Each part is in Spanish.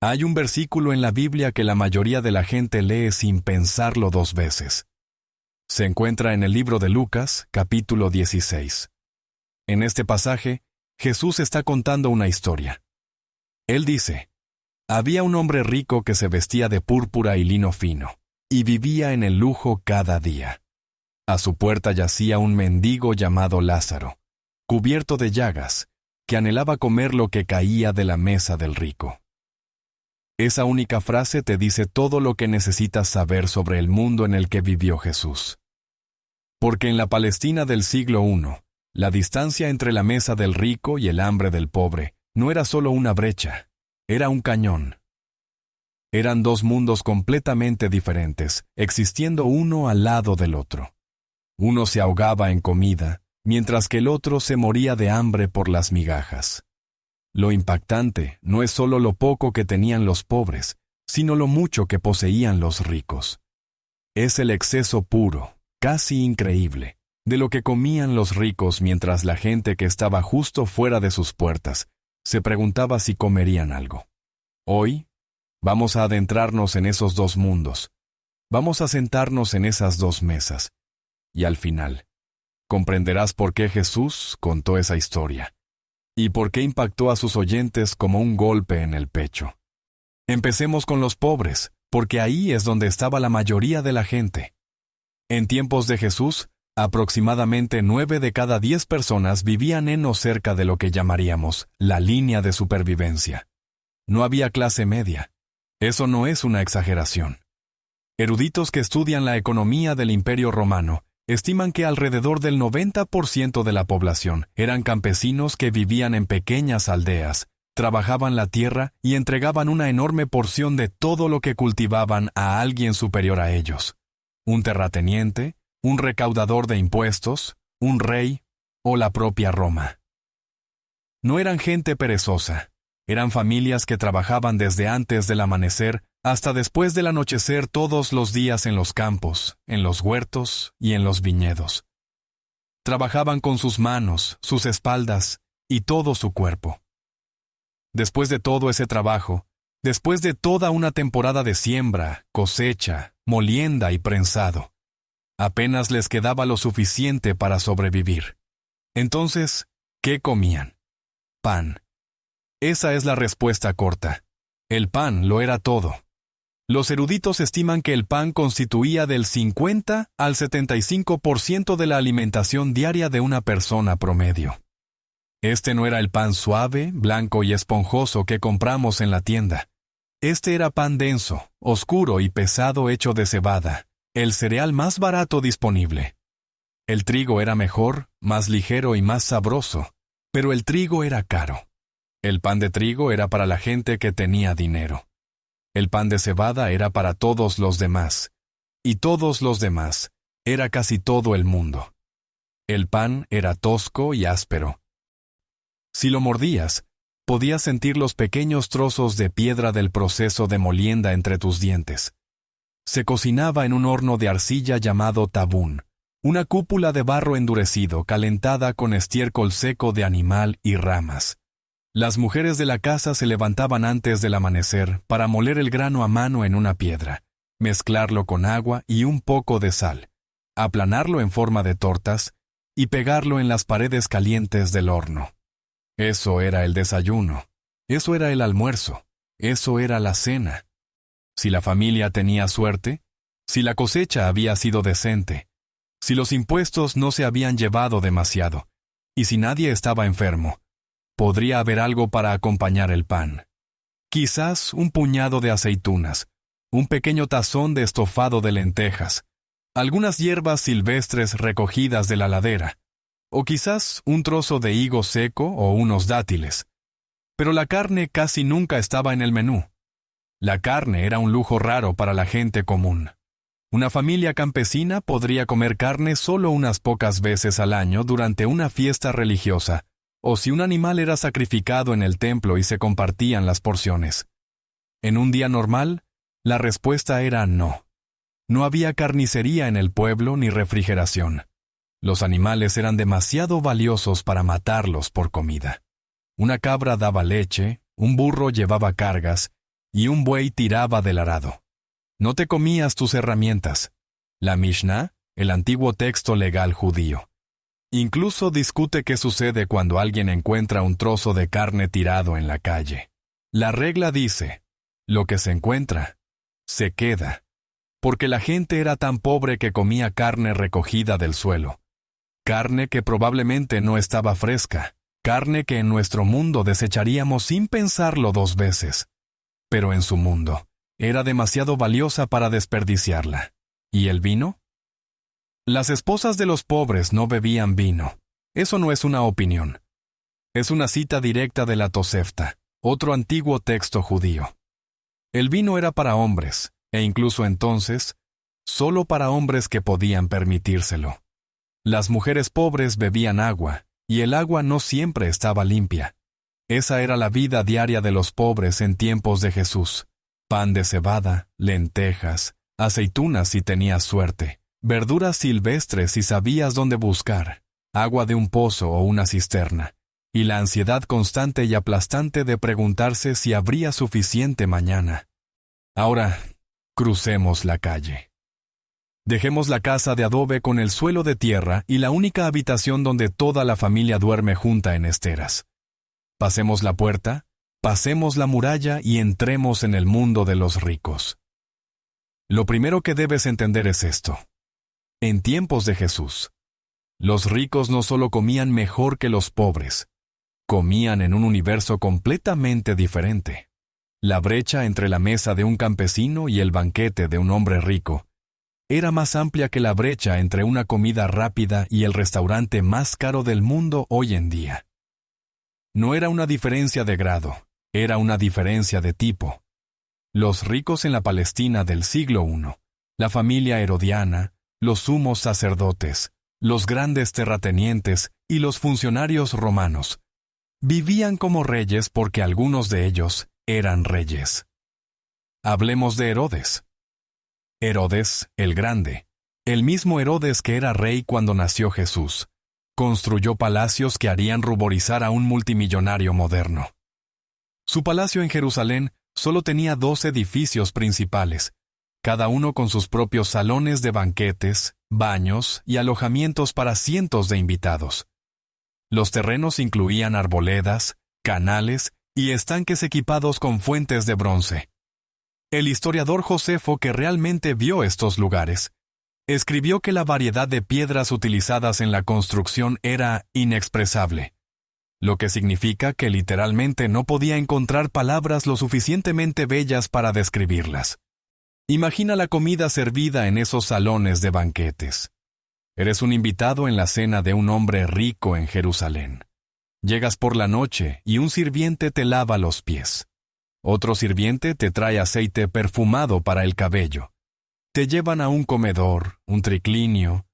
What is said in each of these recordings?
Hay un versículo en la Biblia que la mayoría de la gente lee sin pensarlo dos veces. Se encuentra en el libro de Lucas, capítulo 16. En este pasaje, Jesús está contando una historia. Él dice: había un hombre rico que se vestía de púrpura y lino fino, y vivía en el lujo cada día. A su puerta yacía un mendigo llamado Lázaro, cubierto de llagas, que anhelaba comer lo que caía de la mesa del rico. Esa única frase te dice todo lo que necesitas saber sobre el mundo en el que vivió Jesús. Porque en la Palestina del siglo I, la distancia entre la mesa del rico y el hambre del pobre no era solo una brecha, era un cañón. Eran dos mundos completamente diferentes, existiendo uno al lado del otro. Uno se ahogaba en comida, mientras que el otro se moría de hambre por las migajas. Lo impactante no es solo lo poco que tenían los pobres, sino lo mucho que poseían los ricos. Es el exceso puro, casi increíble, de lo que comían los ricos mientras la gente que estaba justo fuera de sus puertas se preguntaba si comerían algo. Hoy, vamos a adentrarnos en esos dos mundos. Vamos a sentarnos en esas dos mesas. Y al final, comprenderás por qué Jesús contó esa historia. Y por qué impactó a sus oyentes como un golpe en el pecho. Empecemos con los pobres, porque ahí es donde estaba la mayoría de la gente. En tiempos de Jesús, aproximadamente 9 de cada 10 personas vivían en o cerca de lo que llamaríamos la línea de supervivencia. No había clase media. Eso no es una exageración. Eruditos que estudian la economía del Imperio Romano estiman que alrededor del 90% de la población eran campesinos que vivían en pequeñas aldeas, trabajaban la tierra y entregaban una enorme porción de todo lo que cultivaban a alguien superior a ellos. Un terrateniente, un recaudador de impuestos, un rey o la propia Roma. No eran gente perezosa, eran familias que trabajaban desde antes del amanecer hasta después del anochecer todos los días en los campos, en los huertos y en los viñedos. Trabajaban con sus manos, sus espaldas y todo su cuerpo. Después de todo ese trabajo, después de toda una temporada de siembra, cosecha, molienda y prensado, apenas les quedaba lo suficiente para sobrevivir. Entonces, ¿qué comían? Pan. Esa es la respuesta corta. El pan lo era todo. Los eruditos estiman que el pan constituía del 50 al 75% de la alimentación diaria de una persona promedio. Este no era el pan suave, blanco y esponjoso que compramos en la tienda. Este era pan denso, oscuro y pesado hecho de cebada, el cereal más barato disponible. El trigo era mejor, más ligero y más sabroso, pero el trigo era caro. El pan de trigo era para la gente que tenía dinero. El pan de cebada era para todos los demás, y todos los demás era casi todo el mundo. El pan era tosco y áspero. Si lo mordías, podías sentir los pequeños trozos de piedra del proceso de molienda entre tus dientes. Se cocinaba en un horno de arcilla llamado tabún, una cúpula de barro endurecido calentada con estiércol seco de animal y ramas. Las mujeres de la casa se levantaban antes del amanecer para moler el grano a mano en una piedra, mezclarlo con agua y un poco de sal, aplanarlo en forma de tortas y pegarlo en las paredes calientes del horno. Eso era el desayuno, eso era el almuerzo, eso era la cena. Si la familia tenía suerte, si la cosecha había sido decente, si los impuestos no se habían llevado demasiado, y si nadie estaba enfermo, podría haber algo para acompañar el pan. Quizás un puñado de aceitunas, un pequeño tazón de estofado de lentejas, algunas hierbas silvestres recogidas de la ladera, o quizás un trozo de higo seco o unos dátiles. Pero la carne casi nunca estaba en el menú. La carne era un lujo raro para la gente común. Una familia campesina podría comer carne solo unas pocas veces al año durante una fiesta religiosa, o si un animal era sacrificado en el templo y se compartían las porciones. En un día normal, la respuesta era no. No había carnicería en el pueblo ni refrigeración. Los animales eran demasiado valiosos para matarlos por comida. Una cabra daba leche, un burro llevaba cargas, y un buey tiraba del arado. No te comías tus herramientas. La Mishnah, el antiguo texto legal judío, incluso discute qué sucede cuando alguien encuentra un trozo de carne tirado en la calle. La regla dice, lo que se encuentra, se queda, porque la gente era tan pobre que comía carne recogida del suelo. Carne que probablemente no estaba fresca, carne que en nuestro mundo desecharíamos sin pensarlo 2 veces. Pero en su mundo, era demasiado valiosa para desperdiciarla. ¿Y el vino? Las esposas de los pobres no bebían vino. Eso no es una opinión. Es una cita directa de la Tosefta, otro antiguo texto judío. El vino era para hombres, e incluso entonces, solo para hombres que podían permitírselo. Las mujeres pobres bebían agua, y el agua no siempre estaba limpia. Esa era la vida diaria de los pobres en tiempos de Jesús. Pan de cebada, lentejas, aceitunas si tenías suerte, verduras silvestres si sabías dónde buscar, agua de un pozo o una cisterna, y la ansiedad constante y aplastante de preguntarse si habría suficiente mañana. Ahora, crucemos la calle. Dejemos la casa de adobe con el suelo de tierra y la única habitación donde toda la familia duerme junta en esteras. Pasemos la puerta, pasemos la muralla y entremos en el mundo de los ricos. Lo primero que debes entender es esto. En tiempos de Jesús, los ricos no solo comían mejor que los pobres, comían en un universo completamente diferente. La brecha entre la mesa de un campesino y el banquete de un hombre rico era más amplia que la brecha entre una comida rápida y el restaurante más caro del mundo hoy en día. No era una diferencia de grado, era una diferencia de tipo. Los ricos en la Palestina del siglo I, la familia herodiana, los sumos sacerdotes, los grandes terratenientes y los funcionarios romanos, vivían como reyes porque algunos de ellos eran reyes. Hablemos de Herodes. Herodes, el Grande, el mismo Herodes que era rey cuando nació Jesús, construyó palacios que harían ruborizar a un multimillonario moderno. Su palacio en Jerusalén solo tenía 2 edificios principales, cada uno con sus propios salones de banquetes, baños y alojamientos para cientos de invitados. Los terrenos incluían arboledas, canales y estanques equipados con fuentes de bronce. El historiador Josefo, que realmente vio estos lugares, escribió que la variedad de piedras utilizadas en la construcción era inexpresable, lo que significa que literalmente no podía encontrar palabras lo suficientemente bellas para describirlas. Imagina la comida servida en esos salones de banquetes. Eres un invitado en la cena de un hombre rico en Jerusalén. Llegas por la noche y un sirviente te lava los pies. Otro sirviente te trae aceite perfumado para el cabello. Te llevan a un comedor, un triclinio,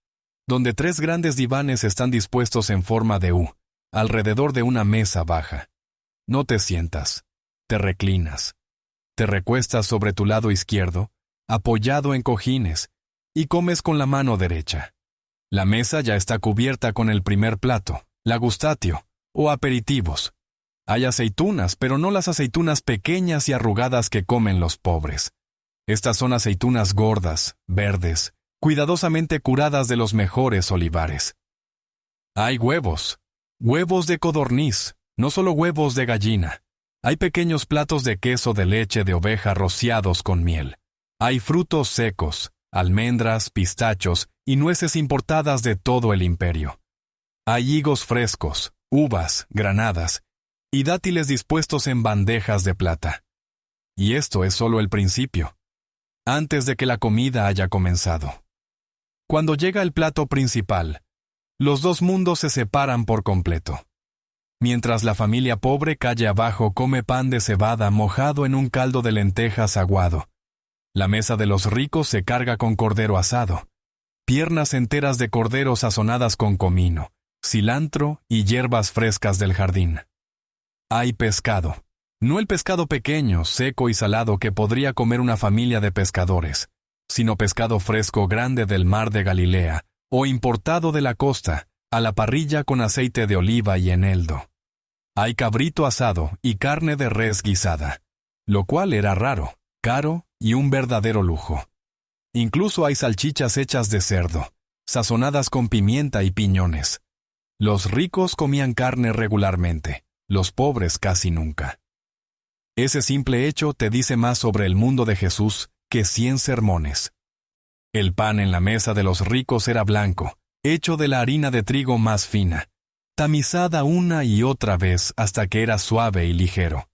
donde 3 grandes divanes están dispuestos en forma de U, alrededor de una mesa baja. No te sientas, te reclinas. Te recuestas sobre tu lado izquierdo, apoyado en cojines, y comes con la mano derecha. La mesa ya está cubierta con el primer plato, la gustatio, o aperitivos. Hay aceitunas, pero no las aceitunas pequeñas y arrugadas que comen los pobres. Estas son aceitunas gordas, verdes, cuidadosamente curadas de los mejores olivares. Hay huevos, huevos de codorniz, no solo huevos de gallina. Hay pequeños platos de queso de leche de oveja rociados con miel. Hay frutos secos, almendras, pistachos y nueces importadas de todo el imperio. Hay higos frescos, uvas, granadas, y dátiles dispuestos en bandejas de plata. Y esto es solo el principio, antes de que la comida haya comenzado. Cuando llega el plato principal, los 2 mundos se separan por completo. Mientras la familia pobre calle abajo come pan de cebada mojado en un caldo de lentejas aguado, la mesa de los ricos se carga con cordero asado, piernas enteras de cordero sazonadas con comino, cilantro y hierbas frescas del jardín. Hay pescado, no el pescado pequeño, seco y salado que podría comer una familia de pescadores, sino pescado fresco grande del mar de Galilea o importado de la costa, a la parrilla con aceite de oliva y eneldo. Hay cabrito asado y carne de res guisada. lo cual era raro, caro y un verdadero lujo. Incluso hay salchichas hechas de cerdo, sazonadas con pimienta y piñones. Los ricos comían carne regularmente, los pobres casi nunca. Ese simple hecho te dice más sobre el mundo de Jesús que 100 sermones. El pan en la mesa de los ricos era blanco, hecho de la harina de trigo más fina, tamizada una y otra vez hasta que era suave y ligero.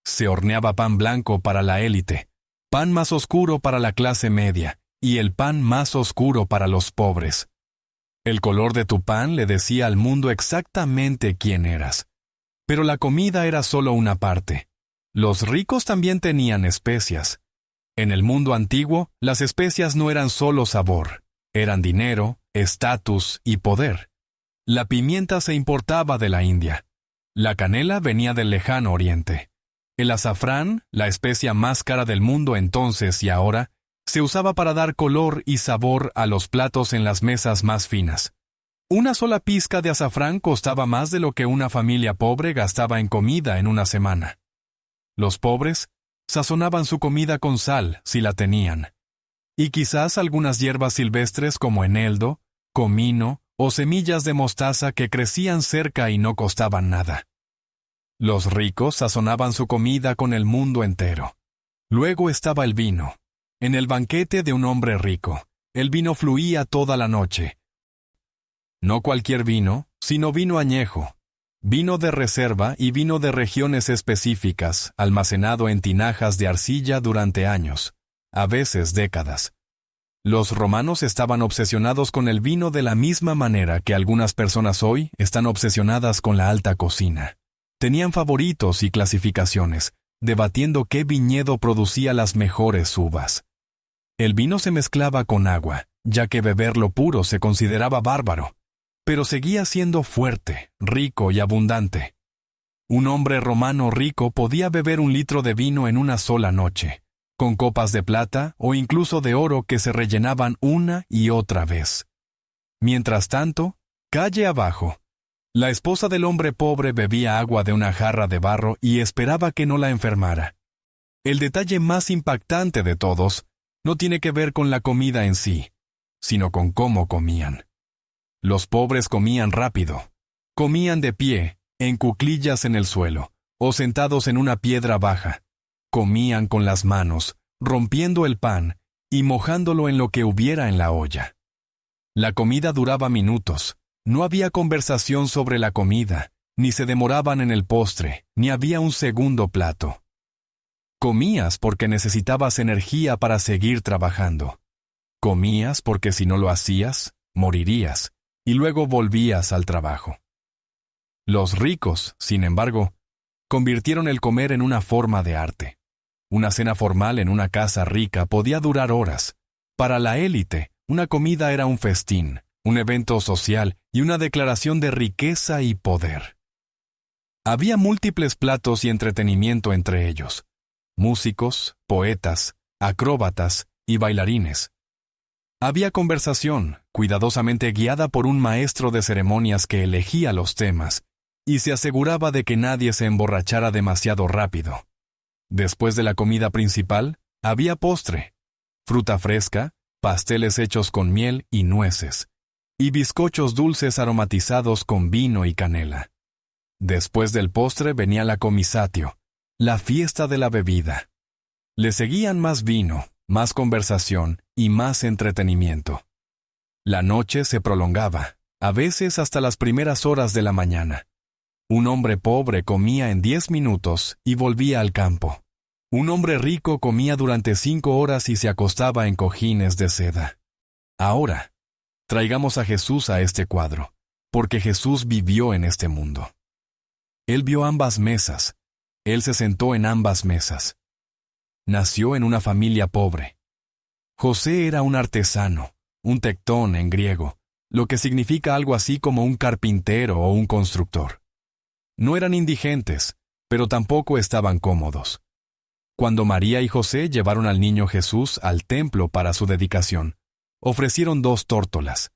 Se horneaba pan blanco para la élite, pan más oscuro para la clase media, y el pan más oscuro para los pobres. El color de tu pan le decía al mundo exactamente quién eras. Pero la comida era solo una parte. Los ricos también tenían especias. En el mundo antiguo, las especias no eran solo sabor, eran dinero, estatus y poder. La pimienta se importaba de la India. La canela venía del lejano oriente. El azafrán, la especia más cara del mundo entonces y ahora, se usaba para dar color y sabor a los platos en las mesas más finas. Una sola pizca de azafrán costaba más de lo que una familia pobre gastaba en comida en una semana. Los pobres sazonaban su comida con sal, si la tenían, y quizás algunas hierbas silvestres como eneldo, comino o semillas de mostaza que crecían cerca y no costaban nada. Los ricos sazonaban su comida con el mundo entero. Luego estaba el vino. En el banquete de un hombre rico, el vino fluía toda la noche. No cualquier vino, sino vino añejo, vino de reserva y vino de regiones específicas, almacenado en tinajas de arcilla durante años, a veces décadas. Los romanos estaban obsesionados con el vino de la misma manera que algunas personas hoy están obsesionadas con la alta cocina. Tenían favoritos y clasificaciones, debatiendo qué viñedo producía las mejores uvas. El vino se mezclaba con agua, ya que beberlo puro se consideraba bárbaro, pero seguía siendo fuerte, rico y abundante. Un hombre romano rico podía beber 1 litro de vino en una sola noche, con copas de plata o incluso de oro que se rellenaban una y otra vez. Mientras tanto, calle abajo, la esposa del hombre pobre bebía agua de una jarra de barro y esperaba que no la enfermara. El detalle más impactante de todos no tiene que ver con la comida en sí, sino con cómo comían. Los pobres comían rápido. Comían de pie, en cuclillas en el suelo, o sentados en una piedra baja. Comían con las manos, rompiendo el pan y mojándolo en lo que hubiera en la olla. La comida duraba minutos. No había conversación sobre la comida, ni se demoraban en el postre, ni había un segundo plato. Comías porque necesitabas energía para seguir trabajando. Comías porque si no lo hacías, morirías, y luego volvías al trabajo. Los ricos, sin embargo, convirtieron el comer en una forma de arte. Una cena formal en una casa rica podía durar horas. Para la élite, una comida era un festín, un evento social y una declaración de riqueza y poder. Había múltiples platos y entretenimiento entre ellos. Músicos, poetas, acróbatas y bailarines. Había conversación, cuidadosamente guiada por un maestro de ceremonias que elegía los temas y se aseguraba de que nadie se emborrachara demasiado rápido. Después de la comida principal, había postre, fruta fresca, pasteles hechos con miel y nueces, y bizcochos dulces aromatizados con vino y canela. Después del postre venía la comisatio, la fiesta de la bebida. Le seguían más vino, más conversación y más entretenimiento. La noche se prolongaba, a veces hasta las primeras horas de la mañana. Un hombre pobre comía en 10 minutos y volvía al campo. Un hombre rico comía durante 5 horas y se acostaba en cojines de seda. Ahora, traigamos a Jesús a este cuadro, porque Jesús vivió en este mundo. Él vio ambas mesas. Él se sentó en ambas mesas. Nació en una familia pobre. José era un artesano, un tectón en griego, lo que significa algo así como un carpintero o un constructor. No eran indigentes, pero tampoco estaban cómodos. Cuando María y José llevaron al niño Jesús al templo para su dedicación, ofrecieron 2 tórtolas,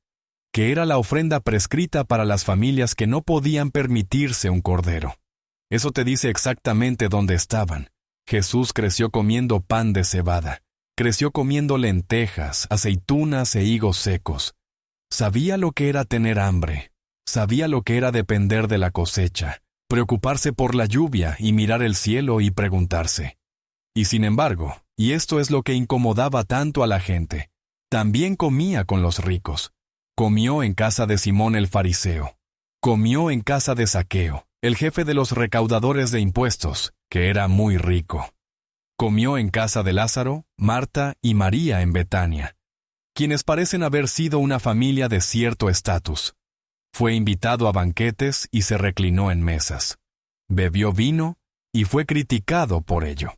que era la ofrenda prescrita para las familias que no podían permitirse un cordero. Eso te dice exactamente dónde estaban, Jesús creció comiendo pan de cebada, creció comiendo lentejas, aceitunas e higos secos. Sabía lo que era tener hambre, sabía lo que era depender de la cosecha, preocuparse por la lluvia y mirar el cielo y preguntarse. Y sin embargo, y esto es lo que incomodaba tanto a la gente, también comía con los ricos. Comió en casa de Simón el fariseo. Comió en casa de Zaqueo, el jefe de los recaudadores de impuestos, que era muy rico. Comió en casa de Lázaro, Marta y María en Betania, quienes parecen haber sido una familia de cierto estatus. Fue invitado a banquetes y se reclinó en mesas. Bebió vino y fue criticado por ello.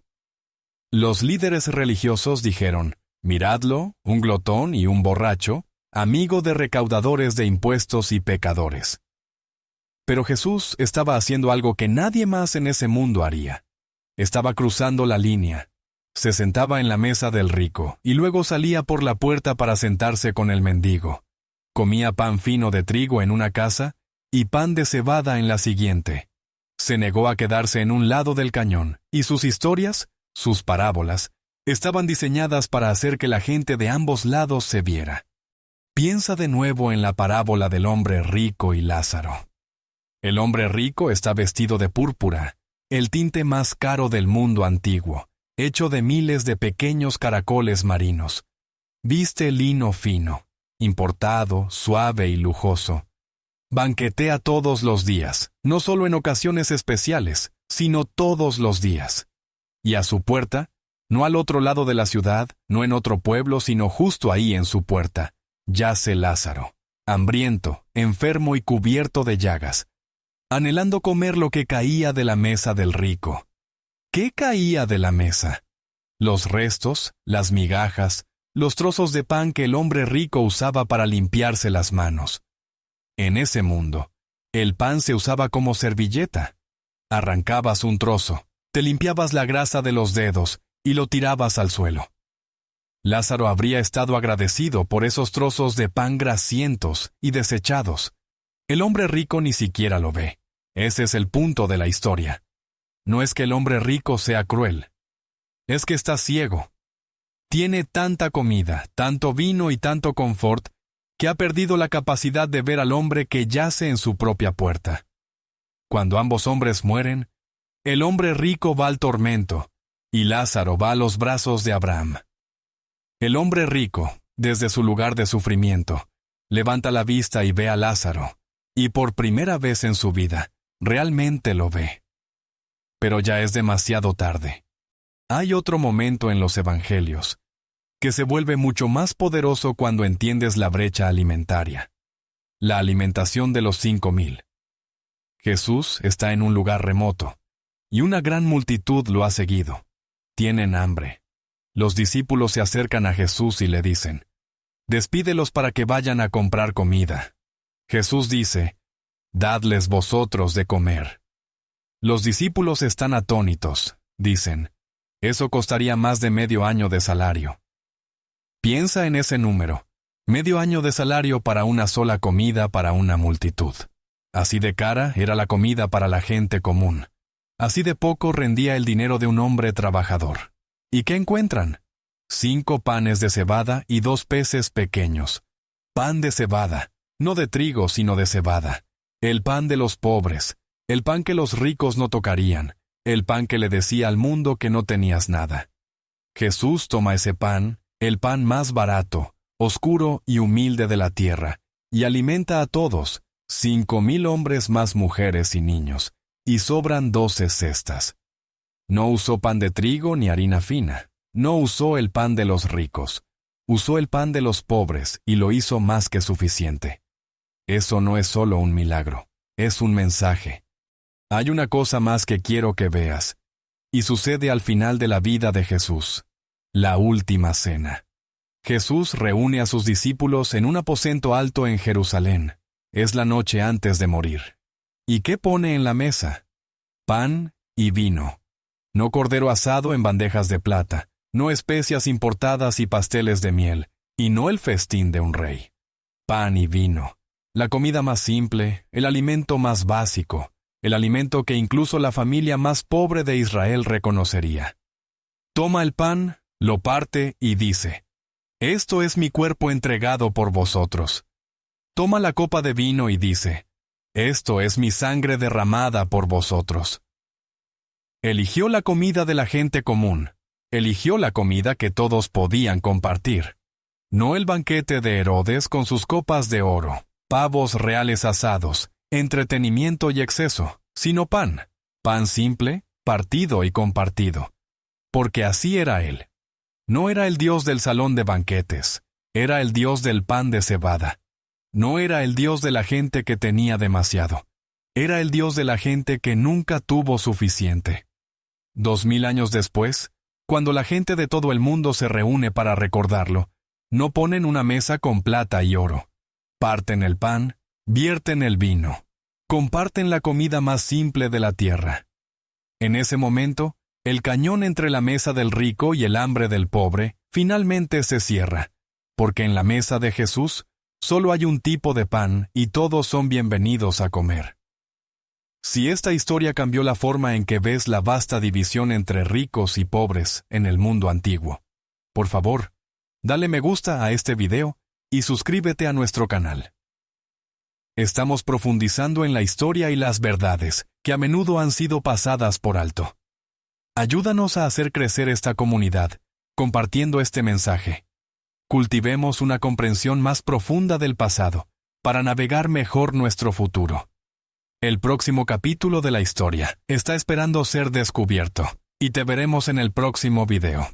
Los líderes religiosos dijeron, «Miradlo, un glotón y un borracho, amigo de recaudadores de impuestos y pecadores». Pero Jesús estaba haciendo algo que nadie más en ese mundo haría. Estaba cruzando la línea. Se sentaba en la mesa del rico y luego salía por la puerta para sentarse con el mendigo. Comía pan fino de trigo en una casa y pan de cebada en la siguiente. Se negó a quedarse en un lado del cañón, y sus historias, sus parábolas, estaban diseñadas para hacer que la gente de ambos lados se viera. Piensa de nuevo en la parábola del hombre rico y Lázaro. El hombre rico está vestido de púrpura, el tinte más caro del mundo antiguo, hecho de miles de pequeños caracoles marinos. Viste lino fino, importado, suave y lujoso. Banquetea todos los días, no solo en ocasiones especiales, sino todos los días. Y a su puerta, no al otro lado de la ciudad, no en otro pueblo, sino justo ahí en su puerta, yace Lázaro, hambriento, enfermo y cubierto de llagas, anhelando comer lo que caía de la mesa del rico. ¿Qué caía de la mesa? Los restos, las migajas, los trozos de pan que el hombre rico usaba para limpiarse las manos. En ese mundo, el pan se usaba como servilleta. Arrancabas un trozo, te limpiabas la grasa de los dedos y lo tirabas al suelo. Lázaro habría estado agradecido por esos trozos de pan grasientos y desechados. El hombre rico ni siquiera lo ve. Ese es el punto de la historia. No es que el hombre rico sea cruel. Es que está ciego. Tiene tanta comida, tanto vino y tanto confort, que ha perdido la capacidad de ver al hombre que yace en su propia puerta. Cuando ambos hombres mueren, el hombre rico va al tormento, y Lázaro va a los brazos de Abraham. El hombre rico, desde su lugar de sufrimiento, levanta la vista y ve a Lázaro, y por primera vez en su vida, realmente lo ve. Pero ya es demasiado tarde. Hay otro momento en los evangelios, que se vuelve mucho más poderoso cuando entiendes la brecha alimentaria. La alimentación de los 5,000. Jesús está en un lugar remoto, y una gran multitud lo ha seguido. Tienen hambre. Los discípulos se acercan a Jesús y le dicen, «Despídelos para que vayan a comprar comida». Jesús dice, «Dadles vosotros de comer». Los discípulos están atónitos, dicen, «Eso costaría más de medio año de salario». Piensa en ese número, medio año de salario para una sola comida para una multitud. Así de cara era la comida para la gente común. Así de poco rendía el dinero de un hombre trabajador. ¿Y qué encuentran? 5 panes de cebada y 2 peces pequeños. Pan de cebada, no de trigo sino de cebada. El pan de los pobres, el pan que los ricos no tocarían, el pan que le decía al mundo que no tenías nada. Jesús toma ese pan, el pan más barato, oscuro y humilde de la tierra, y alimenta a todos, 5,000 hombres más mujeres y niños, y sobran 12 cestas. No usó pan de trigo ni harina fina, no usó el pan de los ricos, usó el pan de los pobres y lo hizo más que suficiente. Eso no es solo un milagro, es un mensaje. Hay una cosa más que quiero que veas, y sucede al final de la vida de Jesús. La última cena. Jesús reúne a sus discípulos en un aposento alto en Jerusalén. Es la noche antes de morir. ¿Y qué pone en la mesa? Pan y vino. No cordero asado en bandejas de plata, no especias importadas y pasteles de miel, y no el festín de un rey. Pan y vino. La comida más simple, el alimento más básico, el alimento que incluso la familia más pobre de Israel reconocería. Toma el pan, lo parte y dice: «Esto es mi cuerpo entregado por vosotros». Toma la copa de vino y dice: «Esto es mi sangre derramada por vosotros». Eligió la comida de la gente común. Eligió la comida que todos podían compartir. No el banquete de Herodes con sus copas de oro, pavos reales asados, entretenimiento y exceso, sino pan. Pan simple, partido y compartido. Porque así era Él. No era el Dios del salón de banquetes, era el Dios del pan de cebada. No era el Dios de la gente que tenía demasiado. Era el Dios de la gente que nunca tuvo suficiente. 2000 años después, cuando la gente de todo el mundo se reúne para recordarlo, no ponen una mesa con plata y oro. Parten el pan, vierten el vino, comparten la comida más simple de la tierra. En ese momento, el cañón entre la mesa del rico y el hambre del pobre finalmente se cierra, porque en la mesa de Jesús solo hay un tipo de pan y todos son bienvenidos a comer. Si esta historia cambió la forma en que ves la vasta división entre ricos y pobres en el mundo antiguo, por favor, dale me gusta a este video y suscríbete a nuestro canal. Estamos profundizando en la historia y las verdades que a menudo han sido pasadas por alto. Ayúdanos a hacer crecer esta comunidad, compartiendo este mensaje. Cultivemos una comprensión más profunda del pasado, para navegar mejor nuestro futuro. El próximo capítulo de la historia está esperando ser descubierto, y te veremos en el próximo video.